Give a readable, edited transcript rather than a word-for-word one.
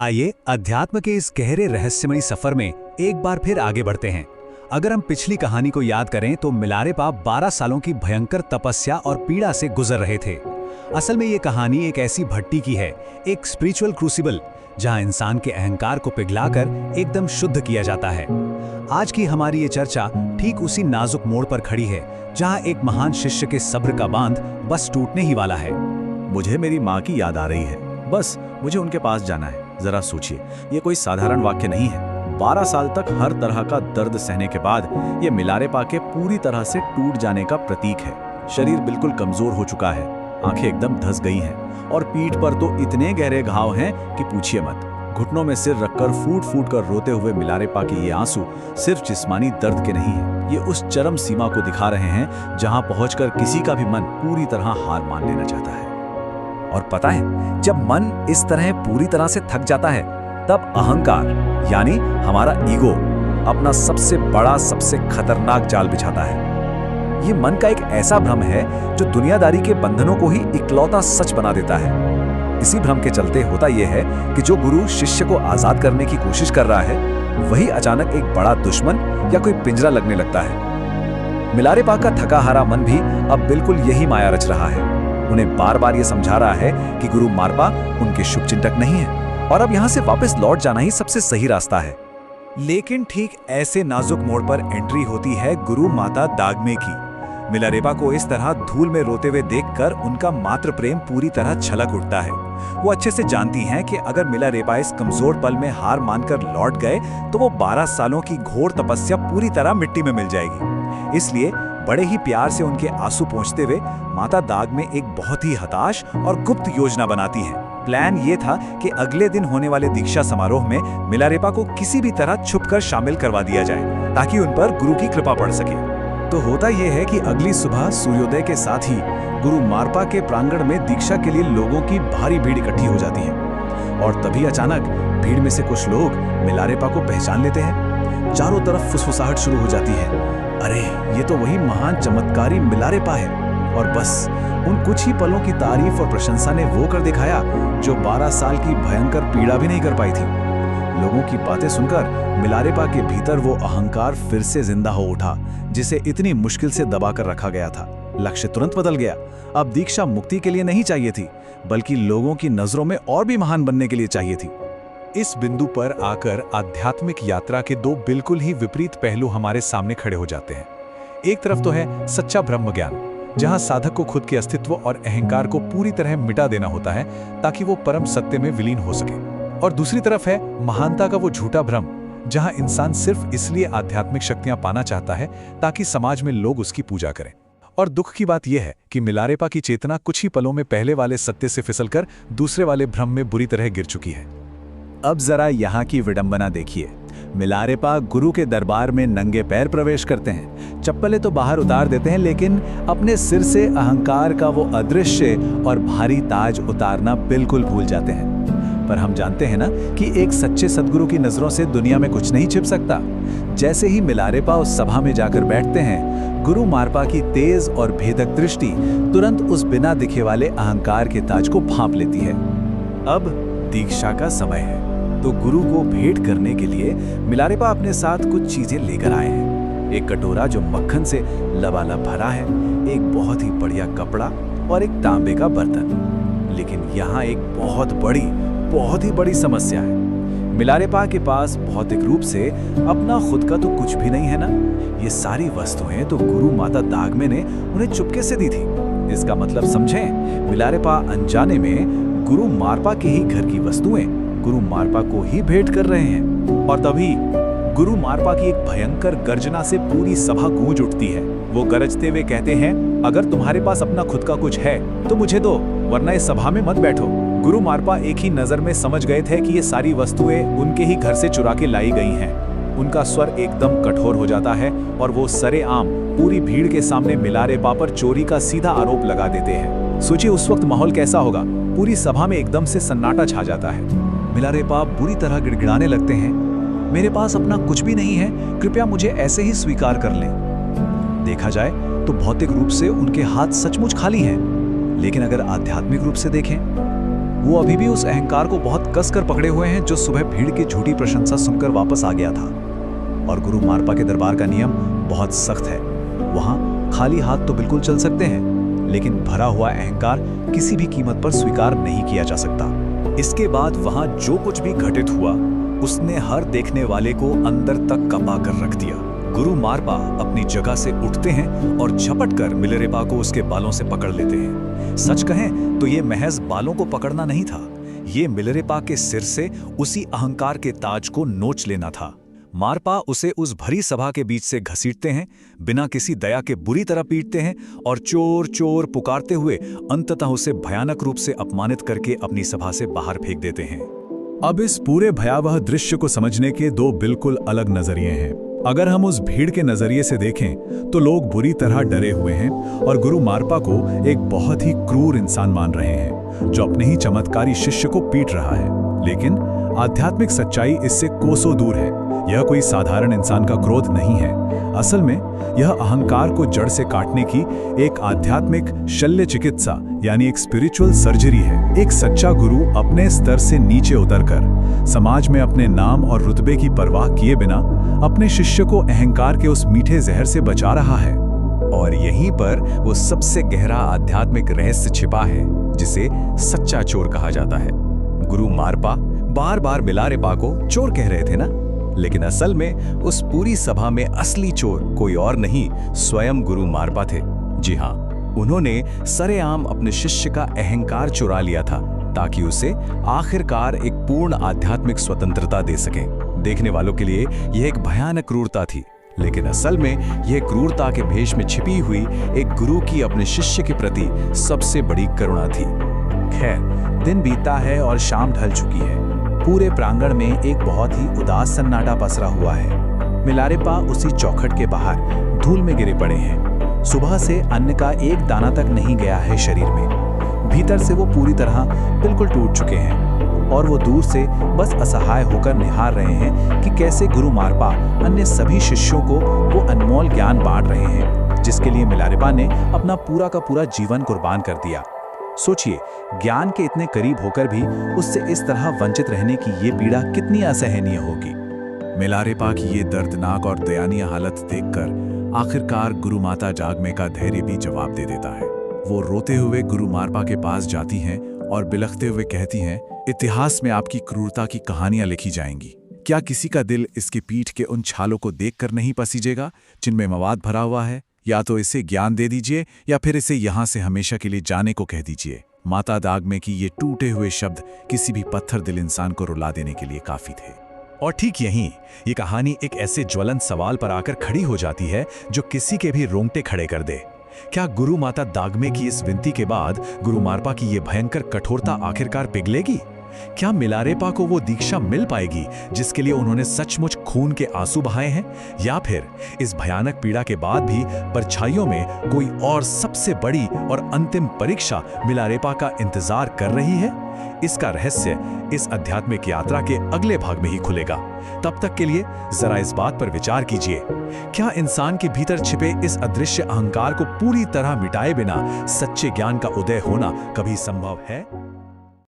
आइए अध्यात्म के इस गहरे रहस्यमयी सफर में एक बार फिर आगे बढ़ते हैं। अगर हम पिछली कहानी को याद करें तो मिलारेपा 12 सालों की भयंकर तपस्या और पीड़ा से गुजर रहे थे। असल में ये कहानी एक ऐसी भट्टी की है, एक स्पिरिचुअल क्रूसिबल, जहां इंसान के अहंकार को पिघलाकर एकदम शुद्ध किया जाता है। आज की हमारी ये चर्चा ठीक उसी नाजुक मोड़ पर खड़ी है, जहां एक महान शिष्य के सब्र का बांध बस टूटने ही वाला है। मुझे मेरी माँ की याद आ रही है, बस मुझे उनके पास जाना है। जरा सोचिए, ये कोई साधारण वाक्य नहीं है। 12 साल तक हर तरह का दर्द सहने के बाद ये मिलारेपा के पूरी तरह से टूट जाने का प्रतीक है। शरीर बिल्कुल कमजोर हो चुका है, आंखें एकदम धंस गई हैं और पीठ पर तो इतने गहरे घाव हैं कि पूछिए मत। घुटनों में सिर रखकर फूट फूट कर रोते हुए मिलारेपा के ये आंसू सिर्फ जिस्मानी दर्द के नहीं है, ये उस चरम सीमा को दिखा रहे हैं जहां पहुंचकर किसी का भी मन पूरी तरह हार मान लेना चाहता है। और पता है, जब मन इस तरह पूरी तरह से थक जाता है, तब अहंकार यानी हमारा ईगो अपना सबसे बड़ा, सबसे खतरनाक जाल बिछाता है। ये मन का एक ऐसा भ्रम है जो दुनियादारी के बंधनों को ही इकलौता सच बना देता है। इसी भ्रम के चलते होता यह है कि जो गुरु शिष्य को आजाद करने की कोशिश कर रहा है, वही अचानक एक बड़ा दुश्मन या कोई पिंजरा लगने लगता है। मिलारेपा का थका हारा मन भी अब बिल्कुल यही माया रच रहा है। उन्हें बार बार ये समझा रहा है कि गुरु मारपा उनके शुभचिंतक नहीं है और अब यहां से वापस लौट जाना ही सबसे सही रास्ता है। लेकिन ठीक ऐसे नाजुक मोड़ पर एंट्री होती है गुरु माता दाग्मे की। मिलारेपा को इस तरह धूल में रोते हुए देखकर उनका मातृ प्रेम पूरी तरह छलक उठता है। वो अच्छे से जानती हैं कि अगर मिलारेपा इस कमजोर पल में हार मानकर लौट गए तो वो 12 सालों की घोर तपस्या पूरी तरह मिट्टी में मिल जाएगी। इसलिए बड़े ही प्यार से उनके आंसू पोंछते हुए माता दाग्मे एक बहुत ही हताश और गुप्त योजना बनाती हैं। प्लान ये था कि अगले दिन होने वाले दीक्षा समारोह में मिलारेपा को किसी भी तरह छुपकर शामिल करवा दिया जाए, ताकि उन पर गुरु की कृपा पड़ सके। तो होता यह है कि अगली सुबह सूर्योदय के साथ ही गुरु मारपा के प्रांगण में दीक्षा के लिए लोगों की भारी भीड़ इकट्ठी हो जाती है। और तभी अचानक भीड़ में से कुछ लोग मिलारेपा को पहचान लेते हैं। चारों तरफ फुसफुसाहट शुरू हो जाती है। अरे, ये तो वही महान चमत्कारी मिलारेपा है। और बस उन कुछ ही पलों की तारीफ और प्रशंसा ने वो कर दिखाया जो 12 साल की भयंकर पीड़ा भी नहीं कर पाई थी। लोगों की बातें सुनकर मिलारेपा के भीतर वो अहंकार फिर से जिंदा हो उठा, जिसे इतनी मुश्किल से दबा कर रखा गया था। लक्ष्य तुरंत बदल गया। अब दीक्षा मुक्ति के लिए नहीं चाहिए थी, बल्कि लोगों की नजरों में और भी महान बनने के लिए चाहिए थी। इस बिंदु पर आकर आध्यात्मिक यात्रा के दो बिल्कुल ही विपरीत पहलू हमारे सामने खड़े हो जाते हैं। एक तरफ तो है सच्चा ब्रह्म ज्ञान, जहां साधक को खुद के अस्तित्व और अहंकार को पूरी तरह मिटा देना होता है ताकि वो परम सत्य में विलीन हो सके। और दूसरी तरफ है महानता का वो झूठा भ्रम, जहां इंसान सिर्फ इसलिए आध्यात्मिक शक्तियां पाना चाहता है ताकि समाज में लोग उसकी पूजा करें। और दुख की बात यह है कि मिलारेपा की चेतना कुछ ही पलों में पहले वाले सत्य से फिसलकर दूसरे वाले भ्रम में बुरी तरह गिर चुकी है। अब जरा यहाँ की विडंबना देखिए। मिलारेपा गुरु के दरबार में नंगे पैर प्रवेश करते हैं, चप्पलें तो बाहर उतार देते हैं, लेकिन अपने सिर से अहंकार का वो अदृश्य और भारी ताज उतारना बिल्कुल भूल जाते हैं। पर हम जानते हैं ना कि एक सच्चे सद्गुरु की नजरों से दुनिया में कुछ नहीं छिप सकता। जैसे ही मिलारेपा उस सभा में जाकर बैठते हैं, गुरु मारपा की तेज और भेदक दृष्टि तुरंत उस बिना दिखे वाले अहंकार के ताज को भांप लेती है। अब दीक्षा का समय है, तो गुरु को भेंट करने के लिए मिलारेपा अपने साथ कुछ चीजें लेकर आए हैं। एक कटोरा जो मक्खन से लबालब भरा है, एक बहुत ही बढ़िया कपड़ा और एक तांबे का बर्तन। लेकिन यहाँ एक बहुत ही बड़ी समस्या है। मिलारेपा के पास भौतिक रूप से अपना खुद का तो कुछ भी नहीं है ना। ये सारी वस्तुएं तो गुरु माता दाग्मे ने उन्हें चुपके से दी थी। इसका मतलब समझें, मिलारेपा अनजाने में गुरु मारपा के ही घर की वस्तुएं गुरु मारपा को ही भेंट कर रहे हैं। और तभी गुरु मारपा की एक भयंकर गर्जना से पूरी सभा गूंज उठती है। वो गरजते हुए कहते हैं, अगर तुम्हारे पास अपना खुद का कुछ है तो मुझे दो, वरना इस सभा में मत बैठो। गुरु मारपा एक ही नजर में समझ गए थे कि ये सारी वस्तुएं उनके ही घर से चुरा के लाई गई हैं। उनका स्वर एकदम कठोर हो जाता है और वो सरेआम पूरी भीड़ के सामने मिलारेपा पर चोरी का सीधा आरोप लगा देते हैं। सोचिए उस वक्त माहौल कैसा होगा। पूरी सभा में एकदम से सन्नाटा छा जाता है। मिलारेपा बुरी तरह गिड़गिड़ाने लगते हैं, मेरे पास अपना कुछ भी नहीं है, कृपया मुझे ऐसे ही स्वीकार कर लें। देखा जाए तो भौतिक रूप से उनके हाथ सचमुच खाली हैं, लेकिन अगर आध्यात्मिक रूप से देखें वो अभी भी उस अहंकार को बहुत कसकर पकड़े हुए हैं जो सुबह भीड़ की झूठी प्रशंसा सुनकर वापस आ गया था। और गुरु मारपा के दरबार का नियम बहुत सख्त है। वहां खाली हाथ तो बिल्कुल चल सकते हैं, लेकिन भरा हुआ अहंकार किसी भी कीमत पर स्वीकार नहीं किया जा सकता। इसके बाद वहां जो कुछ भी घटित हुआ उसने हर देखने वाले को अंदर तक कंपा कर रख दिया। गुरु मारपा अपनी जगह से उठते हैं और झपट कर मिलारेपा को उसके बालों से पकड़ लेते हैं। सच कहें तो ये महज बालों को पकड़ना नहीं था, ये मिलारेपा के सिर से उसी अहंकार के ताज को नोच लेना था। मारपा उसे उस भरी सभा के बीच से घसीटते हैं, बिना किसी दया के बुरी तरह पीटते हैं और चोर चोर पुकारते हुए अंततः उसे भयानक रूप से अपमानित करके अपनी सभा से बाहर फेंक देते हैं। अब इस पूरे भयावह दृश्य को समझने के दो बिल्कुल अलग नजरिए हैं। अगर हम उस भीड़ के नजरिए से देखें तो लोग बुरी तरह डरे हुए हैं और गुरु मारपा को एक बहुत ही क्रूर इंसान मान रहे हैं जो अपने ही चमत्कारी शिष्य को पीट रहा है। लेकिन आध्यात्मिक सच्चाई इससे कोसों दूर है। यह कोई साधारण इंसान का क्रोध नहीं है। असल में यह अहंकार को जड़ से काटने की एक आध्यात्मिक शल्य चिकित्सा यानी एक स्पिरिचुअल सर्जरी है। एक सच्चा गुरु अपने स्तर से नीचे उतरकर समाज में अपने नाम और रुतबे की परवाह किए बिना अपने शिष्य को अहंकार के उस मीठे जहर से बचा रहा है। और यहीं पर वो सबसे गहरा आध्यात्मिक रहस्य छिपा है जिसे सच्चा चोर कहा जाता है। गुरु मारपा बार बार मिलारेपा को चोर कह रहे थे ना, लेकिन असल में उस पूरी सभा में असली चोर कोई और नहीं, स्वयं गुरु मारपा थे। जी हाँ, उन्होंने सरेआम अपने शिष्य का अहंकार चुरा लिया था ताकि उसे आखिरकार एक पूर्ण आध्यात्मिक स्वतंत्रता दे सके। देखने वालों के लिए यह एक भयानक क्रूरता थी, लेकिन असल में यह क्रूरता के भेष में छिपी हुई एक गुरु की अपने शिष्य के प्रति सबसे बड़ी करुणा थी। खैर, दिन बीता है और शाम ढल चुकी है। पूरे प्रांगण में एक बहुत ही उदास सन्नाटा पसरा हुआ है। मिलारेपा उसी चौखट के बाहर धूल में गिरे पड़े हैं। सुबह से अन्न का एक दाना तक नहीं गया है शरीर में। भीतर से वो पूरी तरह बिल्कुल टूट चुके हैं और वो दूर से बस असहाय होकर निहार रहे हैं कि कैसे गुरु मारपा अन्य सभी शिष्यों को वो अनमोल ज्ञान बांट रहे हैं जिसके लिए मिलारेपा ने अपना पूरा का पूरा जीवन कुर्बान कर दिया। सोचिए, ज्ञान के इतने करीब होकर भी उससे इस तरह वंचित रहने की ये पीड़ा कितनी असहनीय होगी। मिलारेपा की ये दर्दनाक और दयनीय हालत देखकर आखिरकार गुरु माता जागमे का धैर्य भी जवाब दे देता है। वो रोते हुए गुरु मारपा के पास जाती हैं और बिलखते हुए कहती हैं, इतिहास में आपकी क्रूरता की कहानियां लिखी जाएंगी। क्या किसी का दिल इसकी पीठ के उन छालों को देखकर नहीं पसीजेगा जिनमें मवाद भरा हुआ है? या तो इसे ज्ञान दे दीजिए या फिर इसे यहां से हमेशा के लिए जाने को कह दीजिए। माता दागमे की ये टूटे हुए शब्द किसी भी पत्थर दिल इंसान को रुला देने के लिए काफी थे। और ठीक यहीं ये कहानी एक ऐसे ज्वलंत सवाल पर आकर खड़ी हो जाती है जो किसी के भी रोंगटे खड़े कर दे। क्या गुरु माता दागमे की इस विनती के बाद गुरु मारपा की ये भयंकर कठोरता आखिरकार पिघलेगी? क्या मिलारेपा को वो दीक्षा मिल पाएगी जिसके लिए उन्होंने सचमुच खून के आंसू बहाए हैं? या फिर इस भयानक पीड़ा के बाद भी परछाइयों में कोई और सबसे बड़ी और अंतिम परीक्षा मिलारेपा का इंतजार कर रही है? इसका रहस्य इस आध्यात्मिक यात्रा के अगले भाग में ही खुलेगा। तब तक के लिए जरा इस बात पर विचार कीजिए, क्या इंसान के भीतर छिपे इस अदृश्य अहंकार को पूरी तरह मिटाए बिना सच्चे ज्ञान का उदय होना कभी संभव है?